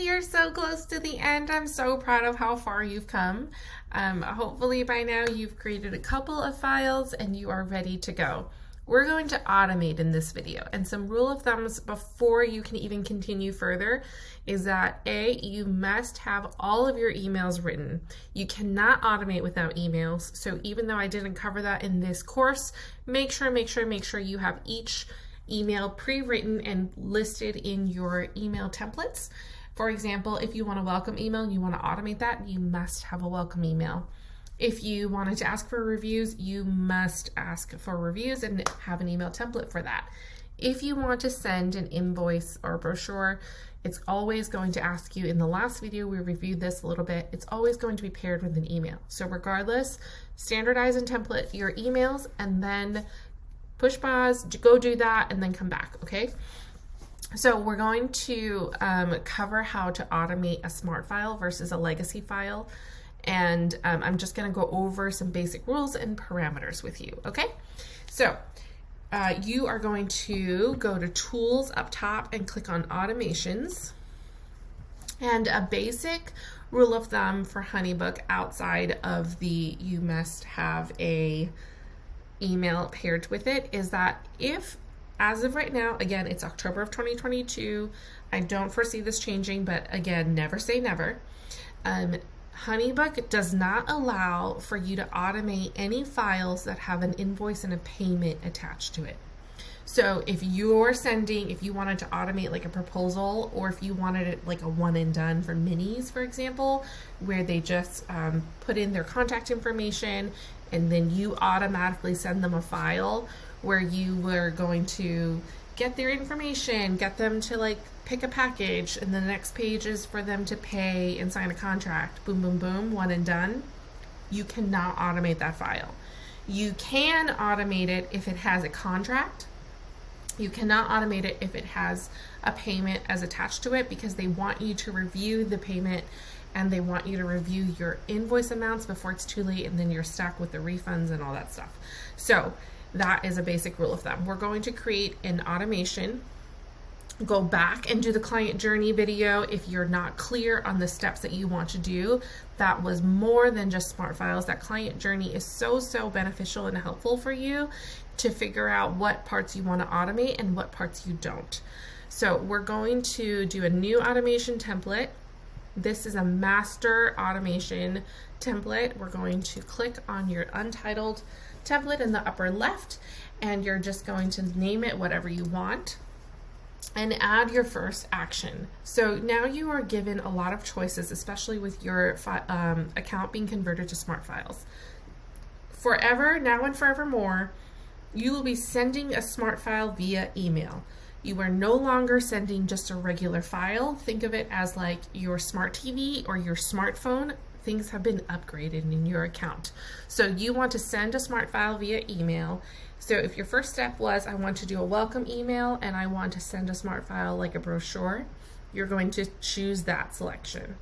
you're so close to the end. I'm so proud of how far you've come. Hopefully by now you've created a couple of files and you are ready to go. We're going to automate in this video, and some rule of thumbs before you can even continue further is that A, you must have all of your emails written. You cannot automate without emails, so even though I didn't cover that in this course, make sure you have each email pre-written and listed in your email templates. For example, if you want a welcome email and you want to automate that, you must have a welcome email. If you wanted to ask for reviews, you must ask for reviews and have an email template for that. If you want to send an invoice or brochure, it's always going to ask you, in the last video we reviewed this a little bit, it's always going to be paired with an email. So regardless, standardize and template your emails and then push pause, go do that, and then come back, okay? So we're going to cover how to automate a smart file versus a legacy file. And I'm just going to go over some basic rules and parameters with you, okay? So you are going to go to Tools up top and click on Automations. And a basic rule of thumb for HoneyBook outside of the you must have a email paired with it is that if, as of right now, again, it's October of 2022, I don't foresee this changing, but again, never say never. HoneyBook does not allow for you to automate any files that have an invoice and a payment attached to it. So if you wanted to automate like a proposal, or if you wanted it like a one and done for minis, for example, where they just put in their contact information and then you automatically send them a file where you were going to get their information, get them to like pick a package, and the next page is for them to pay and sign a contract. Boom, boom, boom, one and done. You cannot automate that file. You can automate it if it has a contract. You cannot automate it if it has a payment as attached to it, because they want you to review the payment and they want you to review your invoice amounts before it's too late, and then you're stuck with the refunds and all that stuff. So that is a basic rule of thumb. We're going to create an automation. Go back and do the client journey video if you're not clear on the steps that you want to do. That was more than just smart files. That client journey is so beneficial and helpful for you to figure out what parts you want to automate and what parts you don't. So we're going to do a new automation template. This is a master automation template. We're going to click on your untitled template in the upper left, and you're just going to name it whatever you want and add your first action. So now you are given a lot of choices, especially with your account being converted to smart files. Forever, now and forevermore, you will be sending a smart file via email. You are no longer sending just a regular file. Think of it as like your smart TV or your smartphone. Things have been upgraded in your account. So you want to send a smart file via email. So if your first step was, I want to do a welcome email and I want to send a smart file like a brochure, you're going to choose that selection.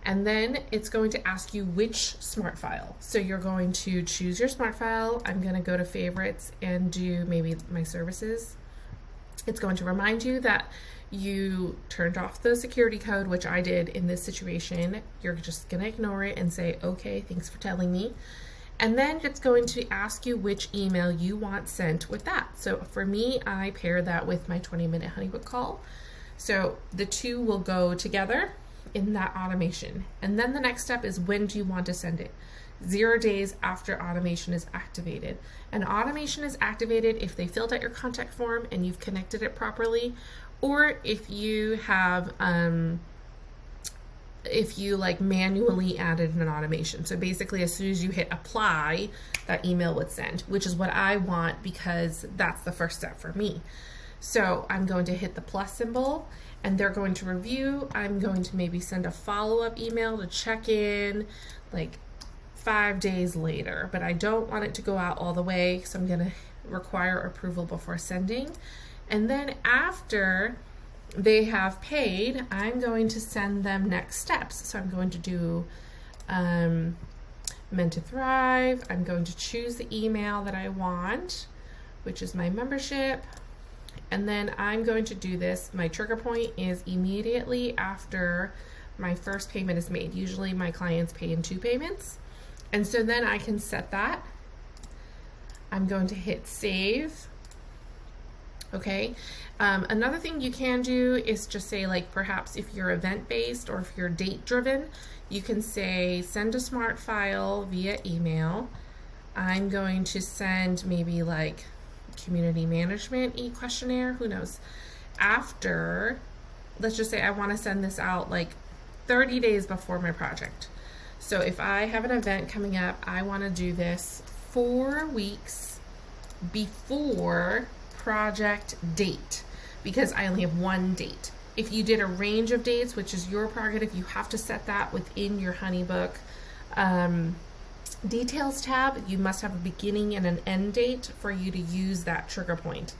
And then it's going to ask you which smart file. So you're going to choose your smart file. I'm going to go to favorites and do maybe my services. It's going to remind you that you turned off the security code, which I did in this situation. You're just going to ignore it and say, okay, thanks for telling me. And then it's going to ask you which email you want sent with that. So for me, I pair that with my 20-minute HoneyBook call. So the two will go together in that automation. And then the next step is, when do you want to send it? 0 days after automation is activated. And automation is activated if they filled out your contact form and you've connected it properly, or if you have if you like manually added an automation. So basically, as soon as you hit apply, that email would send, which is what I want because that's the first step for me. So I'm going to hit the plus symbol and they're going to review. I'm going to maybe send a follow-up email to check in like 5 days later, but I don't want it to go out all the way, so I'm going to require approval before sending. And then after they have paid, I'm going to send them next steps. So I'm going to do Meant to Thrive. I'm going to choose the email that I want, which is my membership. And then I'm going to do this. My trigger point is immediately after my first payment is made. Usually my clients pay in 2 payments. And so then I can set that. I'm going to hit save. Okay. Another thing you can do is just say, like, perhaps if you're event-based or if you're date-driven, you can say send a smart file via email. I'm going to send maybe like community management e-questionnaire, who knows, after, let's just say I want to send this out like 30 days before my project. So if I have an event coming up, I want to do this 4 weeks before project date, because I only have one date. If you did a range of dates, which is your prerogative, you have to set that within your HoneyBook details tab. You must have a beginning and an end date for you to use that trigger point.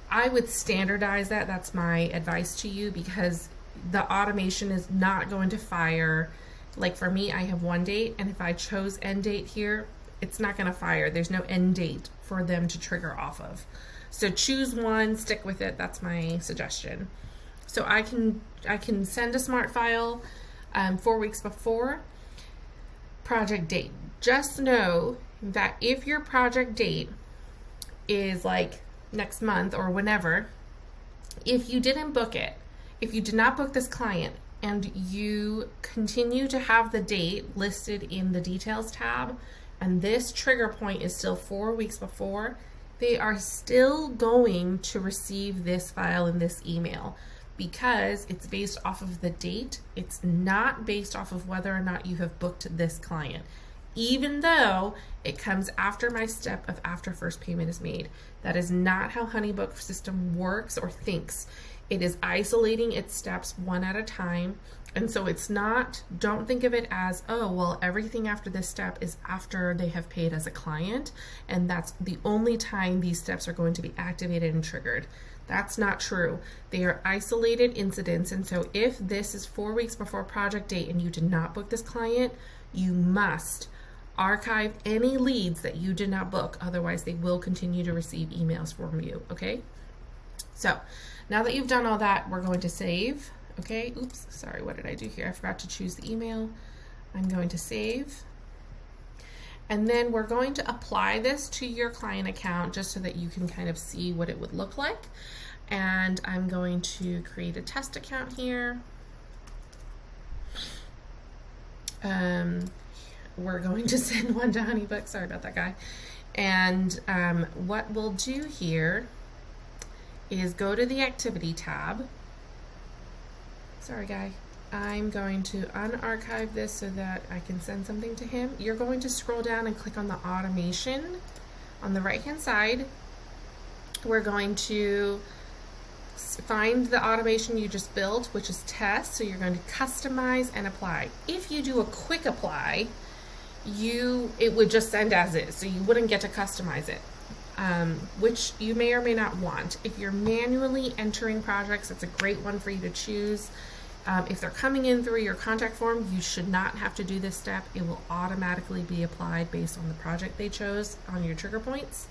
I would standardize that. That's my advice to you, because the automation is not going to fire. Like for me, I have one date, and if I chose end date here, it's not going to fire. There's no end date for them to trigger off of. So choose one, stick with it. That's my suggestion. So I can send a smart file 4 weeks before project date. Just know that if your project date is like next month or whenever, if you didn't book it, if you did not book this client and you continue to have the date listed in the details tab, and this trigger point is still 4 weeks before, they are still going to receive this file in this email, because it's based off of the date. It's not based off of whether or not you have booked this client, even though it comes after my step of after first payment is made. That is not how HoneyBook system works or thinks. It is isolating its steps one at a time. And so it's not, don't think of it as, oh, well, everything after this step is after they have paid as a client, and that's the only time these steps are going to be activated and triggered. That's not true. They are isolated incidents. And so if this is 4 weeks before project date and you did not book this client, you must archive any leads that you did not book. Otherwise, they will continue to receive emails from you. Okay. So now that you've done all that, we're going to save. Okay. Oops. Sorry. What did I do here? I forgot to choose the email. I'm going to save. And then we're going to apply this to your client account just so that you can kind of see what it would look like. And I'm going to create a test account here. We're going to send one to HoneyBook. Sorry about that, guy. And what we'll do here is go to the activity tab. Sorry, guy. I'm going to unarchive this so that I can send something to him. You're going to scroll down and click on the automation on the right-hand side. We're going to find the automation you just built, which is test. So you're going to customize and apply. If you do a quick apply, it would just send as is, so you wouldn't get to customize it, which you may or may not want. If you're manually entering projects, it's a great one for you to choose. If they're coming in through your contact form, you should not have to do this step. It will automatically be applied based on the project they chose on your trigger points.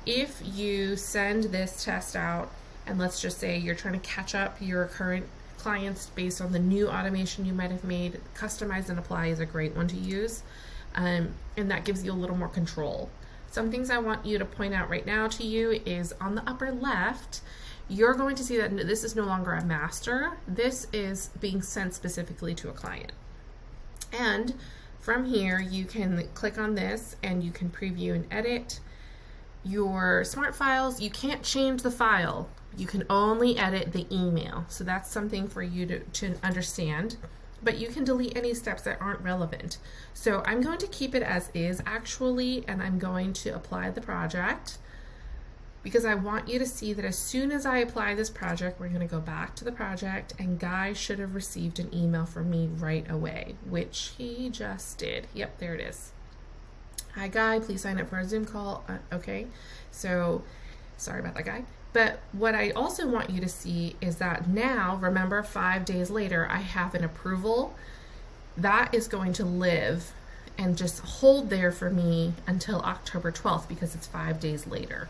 If you send this test out, and let's just say you're trying to catch up your current clients based on the new automation you might have made, customize and apply is a great one to use, and that gives you a little more control. Some things I want you to point out right now to you is on the upper left, you're going to see that this is no longer a master. This is being sent specifically to a client. And from here, you can click on this and you can preview and edit your smart files. You can't change the file. You can only edit the email. So that's something for you to understand. But you can delete any steps that aren't relevant. So I'm going to keep it as is actually, and I'm going to apply the project, because I want you to see that as soon as I apply this project, we're going to go back to the project, and Guy should have received an email from me right away, which he just did. Yep, there it is. Hi, Guy, please sign up for a Zoom call. Okay, so sorry about that, Guy. But what I also want you to see is that now, remember, 5 days later, I have an approval. That is going to live and just hold there for me until October 12th, because it's 5 days later.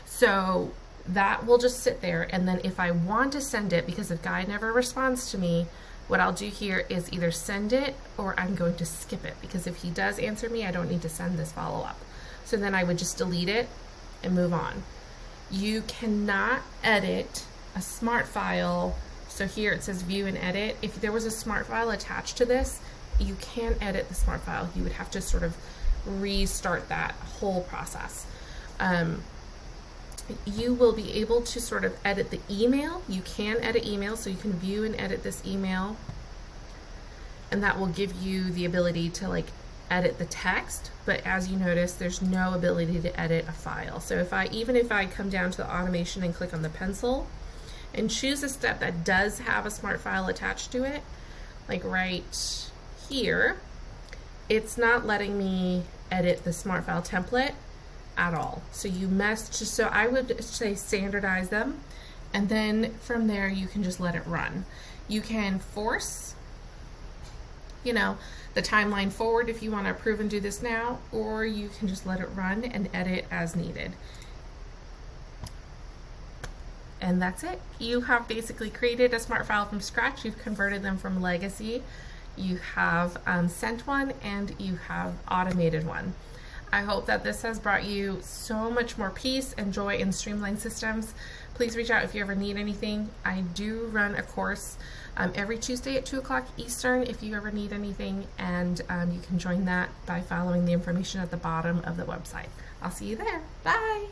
So that will just sit there. And then if I want to send it, because if Guy never responds to me, what I'll do here is either send it or I'm going to skip it, because if he does answer me, I don't need to send this follow-up. So then I would just delete it and move on. You cannot edit a smart file. So here it says view and edit. If there was a smart file attached to this, you can't edit the smart file. You would have to sort of restart that whole process. You will be able to sort of edit the email. You can edit email, so you can view and edit this email, and that will give you the ability to like edit the text. But as you notice, there's no ability to edit a file. So even if I come down to the automation and click on the pencil and choose a step that does have a smart file attached to it, like right here, it's not letting me edit the smart file template at all. So you must just, so I would say standardize them, and then from there you can just let it run. You can force, you know, the timeline forward if you want to approve and do this now, or you can just let it run and edit as needed. And that's it. You have basically created a smart file from scratch. You've converted them from legacy. You have sent one, and you have automated one. I hope that this has brought you so much more peace and joy in streamlined systems. Please reach out if you ever need anything. I do run a course every Tuesday at 2 o'clock Eastern if you ever need anything, and you can join that by following the information at the bottom of the website. I'll see you there. Bye.